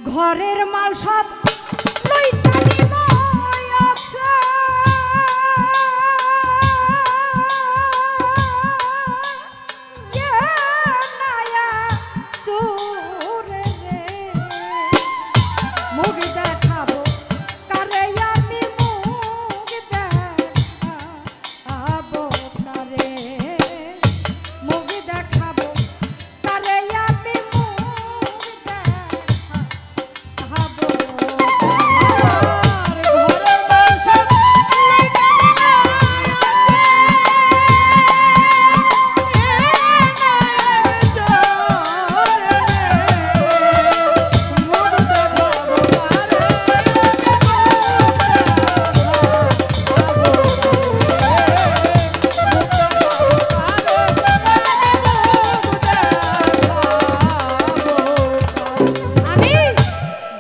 ঘরের মাল সব লইটা নিল আছে নায়া চোরে রে মুখ দেখাবো কারে আমি মুখ দেখাবো কারে মুখ দেখাবো কারে আমি মুখ দেখাবো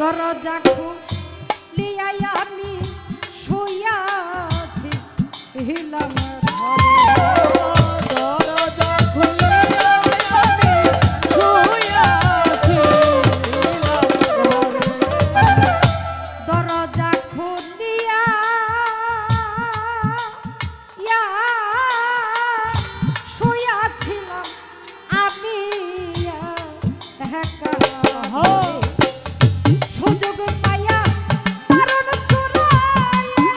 দরজা খুলিয়া আমি শুইয়াছি হিলাম ঘরে দরজা খুলিয়া আমি শুইয়াছি দরজা খুলিয়া শুইয়াছিলাম আমি একা সুযোগ পাইয়া কারণ চোরাইয়া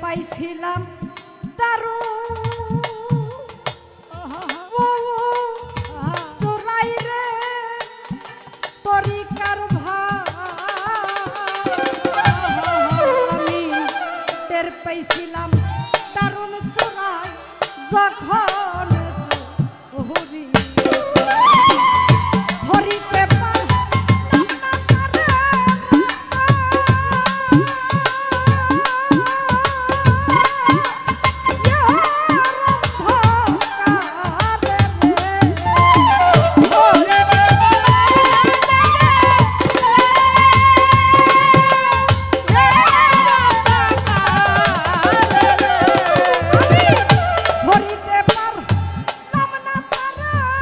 পাইছিলাম তারু চোরাই রে তরিকার আমি টের পাইছিলাম তারুণ চোরাই যখন হরি হরিতে ধরিতে পারলাম না তারা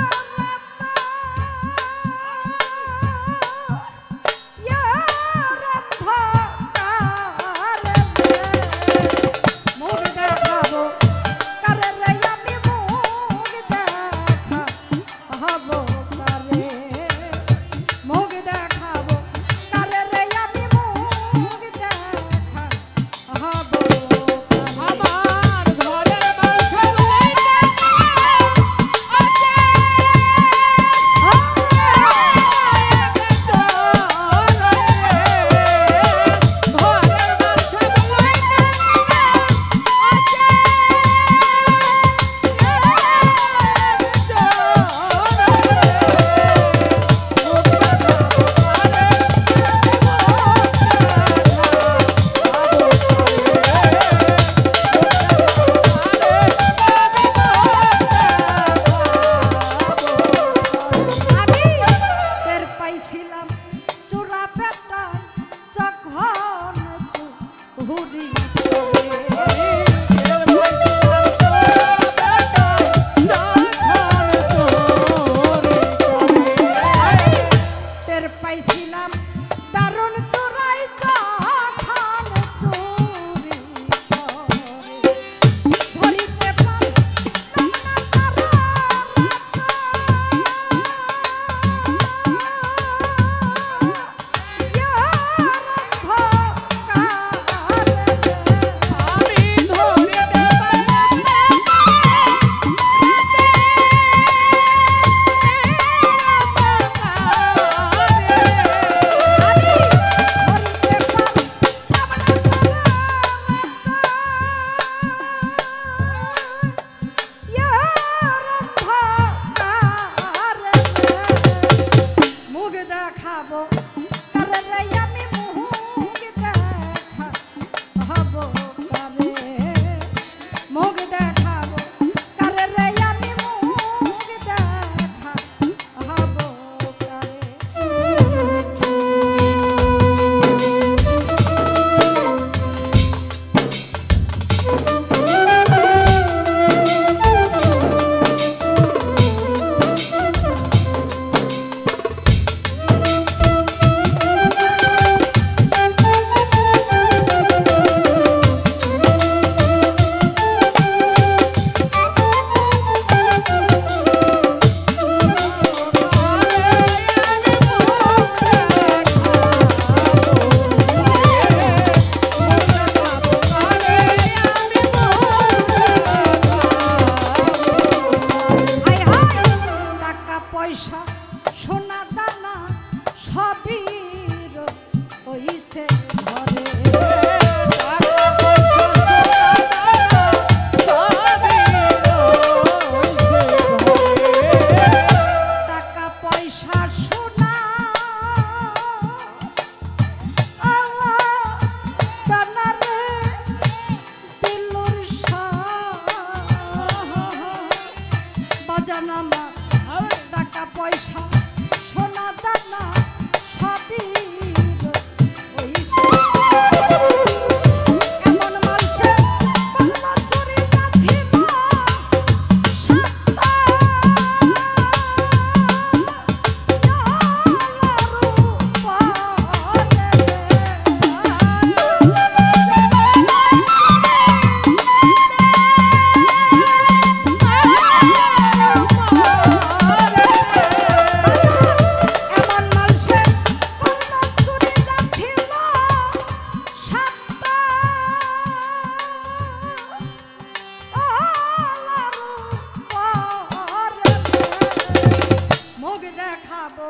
দেখাবো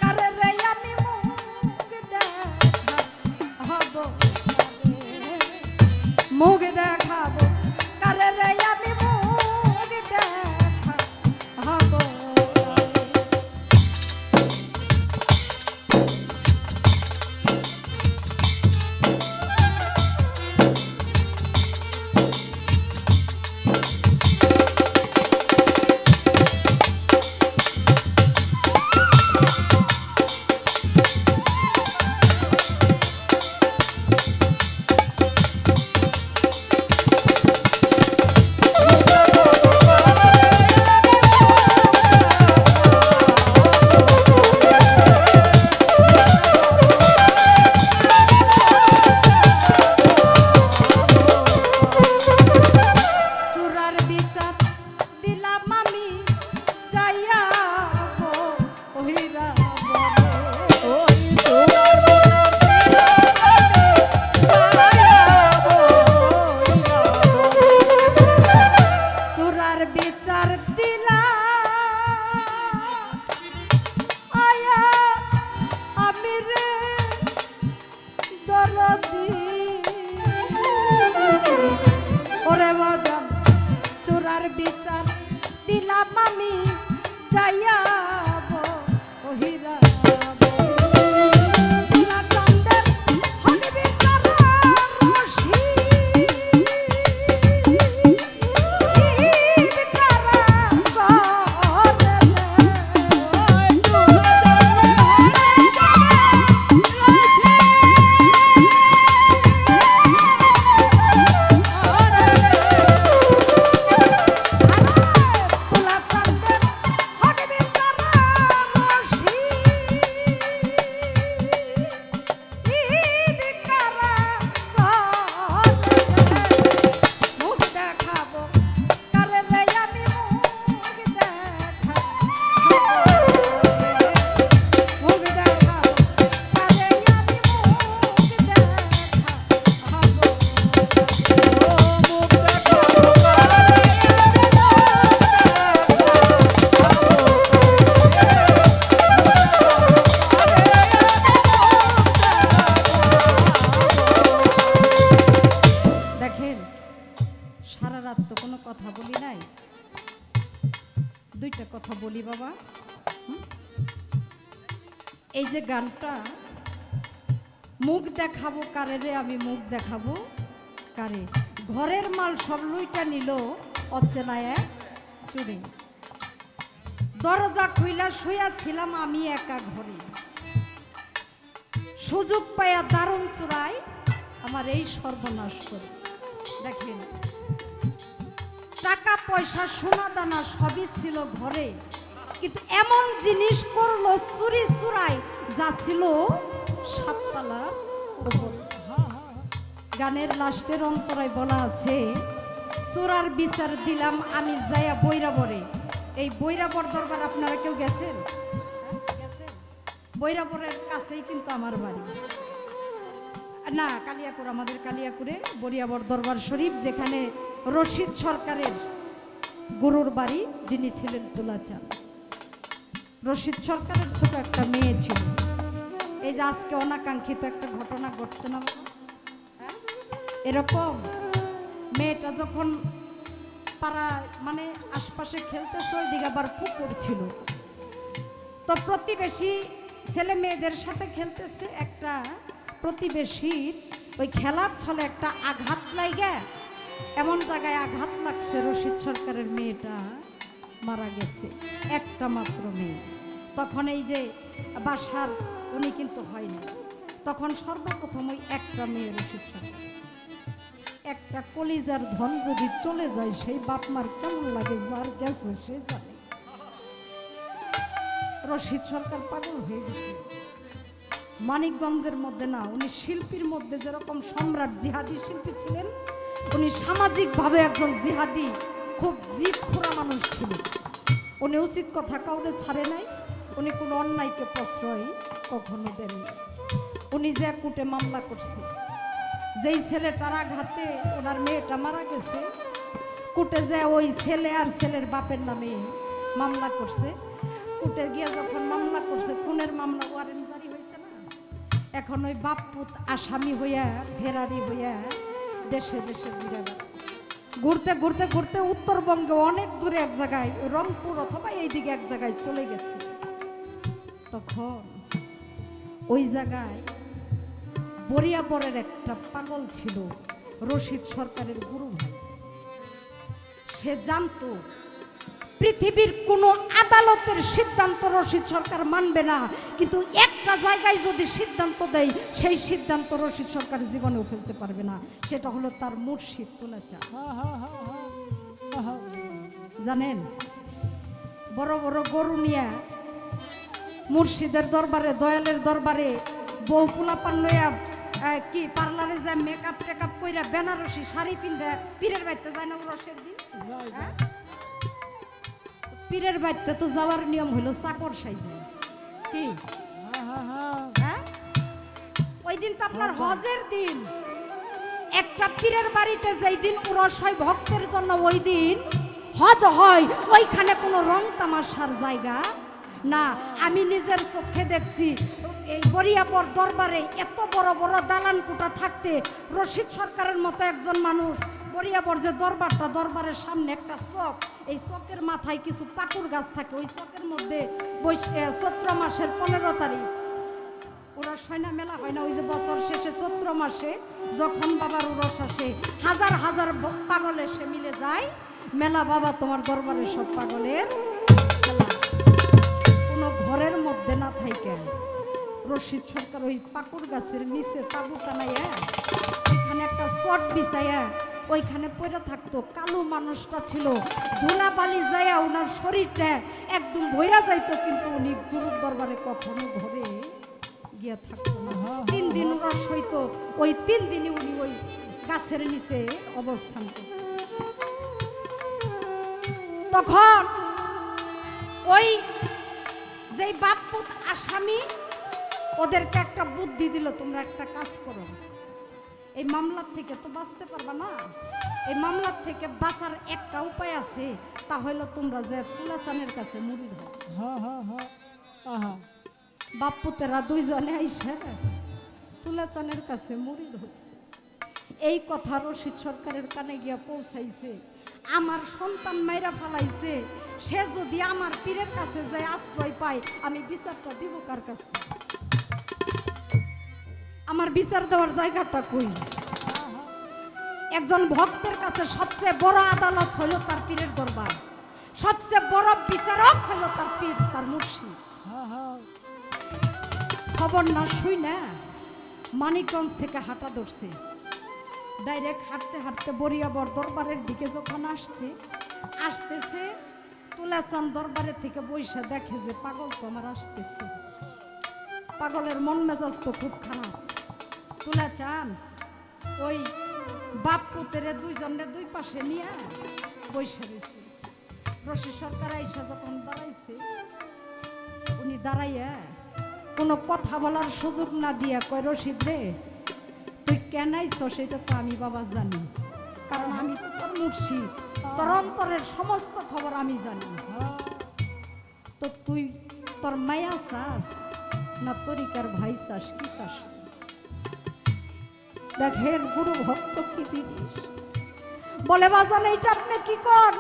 কারে রে আমি মুখ দেখাবো মুখ দেখাবো কারে রে আমি মুখ দেখাবো বিচার দিলাম আমি যাইয়া কথা বলি নাই, দুইটা কথা বলি বাবা। এই যে গানটা মুখ দেখাবো কারে রে আমি মুখ দেখাবো কারে, ঘরের মাল সব লুইটা নিল অচেনায় এক চুরি, দরজা খুইলা শুয়া ছিলাম আমি একা ঘরে, সুযোগ পাইয়া দারুণ চুরাই আমার এই সর্বনাশ করে। দেখেন টাকা পয়সা সোনা দানা সবই ছিল ঘরে, কিন্তু এমন জিনিস করলো চুরি চুরাই যা ছিল সাততলার উপর। গানের লাস্টের অন্তরায় বলা আছে, চোরার বিচার দিলাম আমি যাইয়া বৈরাবরে। এই বৈরাবর দরবার আপনারা কেউ গেছেন? বৈরাবরের কাছেই কিন্তু আমার বাড়ি, না কালিয়াকুর, আমাদের কালিয়াকুরে বরিয়াবর দরবার শরীফ, যেখানে রশিদ সরকারের গুরুর বাড়ি, যিনি ছিলেন তুলাচাঁদ। রশিদ সরকারের ছোট একটা মেয়ে ছিল। এই যে আজকে অনাকাঙ্ক্ষিত একটা ঘটনা ঘটছে না বাবা, এরকম মেয়েটা যখন পাড়া মানে আশপাশে খেলতেছে, ওই দিকে আবার পুকুর ছিল, তো প্রতিবেশী ছেলে মেয়েদের সাথে খেলতেছে, একটা প্রতিবেশীর ওই খেলার ছলে একটা আঘাত লাগে, এমন জায়গায় আঘাত লাগছে রশিদ সরকারের মেয়েটা মারা গেছে, একটা মাত্র মেয়ে। তখন এই যে বাসার উনি কিন্তু হয়নি, তখন সর্বপ্রথম ওই একটা মেয়ে রশিদ সরকার, একটা কলিজার ধন যদি চলে যায় সেই বাপ মার কেমন লাগে, যার গেছে সে জানে। রশিদ সরকার পাগল হয়ে গেছে। মানিকগঞ্জের মধ্যে না, উনি শিল্পীর মধ্যে যেরকম সম্রাট জিহাদি শিল্পী ছিলেন, উনি সামাজিকভাবে একজন জিহাদি, খুব জিদ খোরা মানুষ ছিলেন। উনি উচিত কথা কাউরে ছাড়ে নাই, উনি কোনো অন্যায়কে প্রশ্রয় কখনো দেননি। উনি যে কোর্টে মামলা করছে, যেই ছেলেটার আঘাতে ওনার মেয়েটা মারা গেছে, কোর্টে যে ওই ছেলে আর ছেলের বাপের নামে মামলা করছে, কোর্টে গিয়ে যখন মামলা করছে, খুনের মামলা ওয়ারেন্ট জারি হয়েছে না, এখন ওই বাপপুত আসামি হইয়া ফেরারি হইয়া দেশে দেশে ঘুরে বেড়ায়। ঘুরতে ঘুরতে ঘুরতে উত্তরবঙ্গে অনেক দূরে এক জায়গায়, রংপুর অথবা এইদিকে এক জায়গায় চলে গেছে। তখন ওই জায়গায় বরিয়াবরের একটা পাগল ছিল, রশিদ সরকারের গুরু ভাই। সে জানতো পৃথিবীর কোনো আদালতের সিদ্ধান্ত রশিদ সরকার মানবে না, কিন্তু একটা জায়গায় যদি সিদ্ধান্ত দেয় সেই সিদ্ধান্ত রশিদ সরকার জীবনেও ফেলতে পারবে না। সেটা হলো তার মুর্শিদ তুলাচা। জানেন, বড় বড় গরু নিয়ে মুর্শিদের দরবারে, দয়ালের দরবারে বউ পোলাপান লইয়া কি পার্লারে যায় মেকআপ টেকআপ কইরা বেনারসি শাড়ি পিন্ধে পীরের বাড়িতে যায় না রসের দিন? হ্যাঁ? পীরের বাড়িতে তো যাওয়ার নিয়ম হলো চাকর সাইজে। কি হ্যাঁ? ওই দিন তো আপনার হজের দিন। একটা পীরের বাড়িতে যেই দিন উরস হয় ভক্তের জন্য, ওই দিন হজ হয়, ওইখানে কোনো রং তামাশার জায়গা না। আমি নিজের চোখে দেখছি এই বরিয়াবর দরবারে এত বড় বড় দালান কোঠা থাকতে রশিদ সরকারের মতো একজন মানুষ, বরিয়াবর যে দরবারটা, দরবারের সামনে একটা চক, এই চকের মাথায় কিছু পাকুর গাছ থাকে, ওই চকের মধ্যে চৈত্র মাসের 15 তারিখ উরস হয় না, মেলা হয় না, ওই যে বছর শেষে চৈত্র মাসে যখন বাবার উরস আসে, হাজার হাজার পাগল এসে মিলে যায় মেলা। বাবা তোমার দরবারে সব পাগলের খেলা। কোনো ঘরের মধ্যে না থাইকে রশিদ সরকার ওই পাকুর গাছের নিচে তাবু টানাইয়া ওইখানে একটা চট বিছাইয়া ওইখানে পড়ে থাকতো। কালো মানুষটা ছিল, ধুলাবালি যায় ওনার শরীরটা একদম ভইরা যাইতো, কিন্তু উনি গুরুর দরবারে কখনো ঘরে গিয়া থাকতো না। 3 দিন উরস হইতো, ওই 3 দিনই উনি ওই গাছের নিচে অবস্থান করত। তখন ওই যেই বাপপুত আসামি ওদেরকে একটা বুদ্ধি দিল, তোমরা একটা কাজ করো, এই মামলার থেকে তো বাঁচতে পারবা না, এই মামলার থেকে বাঁচার একটা উপায় আছে, তা হইলো তোমরা যে তুলাচানের কাছে মুড়ি ধরো। বাপপুতেরা দুইজনে আইসে তুলাচানের কাছে মুড়ি ধরছে। এই কথা রশিদ সরকারের কানে গিয়া পৌঁছাইছে। আমার সন্তান মাইরা ফেলাইছে, সে যদি আমার পীরের কাছে যায় আশ্রয় পায়, আমি বিচারটা দিব কার কাছে? আমার বিচার দেওয়ার জায়গাটা কই? একজন ভক্তের কাছে সবচেয়ে বড় আদালত হলো তার পীরের দরবার, সবচেয়ে বড় বিচারক হলো তার পীর, তার মুর্শিদ। খবর না শুই না মানিকগঞ্জ থেকে হাঁটা ধরছে, ডাইরেক্ট হাঁটতে হাঁটতে বরিয়াবর দরবারের দিকে যখন আসতেছে তুলাচান দরবারের থেকে বইসা দেখে যে পাগল তো আমার আসতেছে। পাগলের মন মেজাজ তো খুব খারাপ। তুলাচান ওই বাপ পুতেরে দুইজনে দুই পাশে নিয়ে বইসা রয়েছে। রশিদ সরকার আইসা যখন দাঁড়াইছে, উনি দাঁড়াইয়া কোনো কথা বলার সুযোগ না দিয়া কয়, রশিদ রে তুই কেন আইছ সেটা তো আমি বাবা জানি, কারণ আমি তো তোর মুর্শিদ, তোর অন্তরের সমস্ত খবর আমি জানি। তো তুই তোর মায়া চাস না তরিকার ভাই চাস, কি চাস? দেখেন গুরু ভক্ত কি জিনিস। বলে বাজান এইটা আপনি কি কর?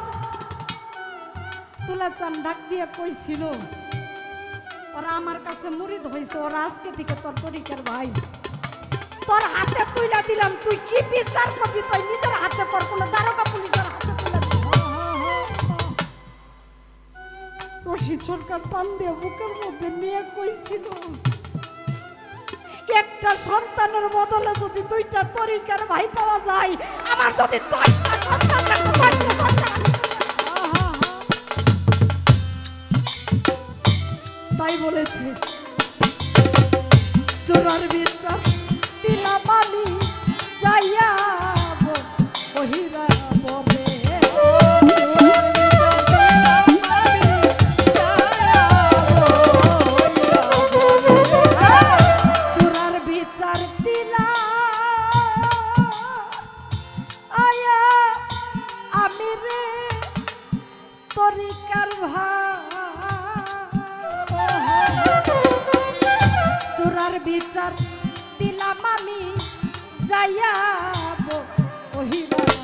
তুলাচান ডাক দিয়ে কইছিল, ওরা আমার কাছে মুরিদ হয়েছে, ওরা আজকে থেকে তোর তরিকার ভাই, তোর হাতে তুইলা দিলাম, তুই কি বিচার করবি? তুই নিজের হাতে কর, কোনো দারোগা পুলিশের হাতে তুলে দিবি? রশিদ সরকার টান দিয়ে বুকের মধ্যে নিয়ে কইছিল, একটা সন্তানের বদলে যদি 2টা তরিকার ভাই পাওয়া যায়, আমার যদি 10টা সন্তান থাকতো, 10টা সন্তান। তাই বলেছে চোরার বিচার দিলামালি যাইয়া বহিরা বলে, চোরার বিচার দিলা আয়া আমি রে তরিকার ভাই, তার বিচার দিলাম আমি যাইয়া ওহিরা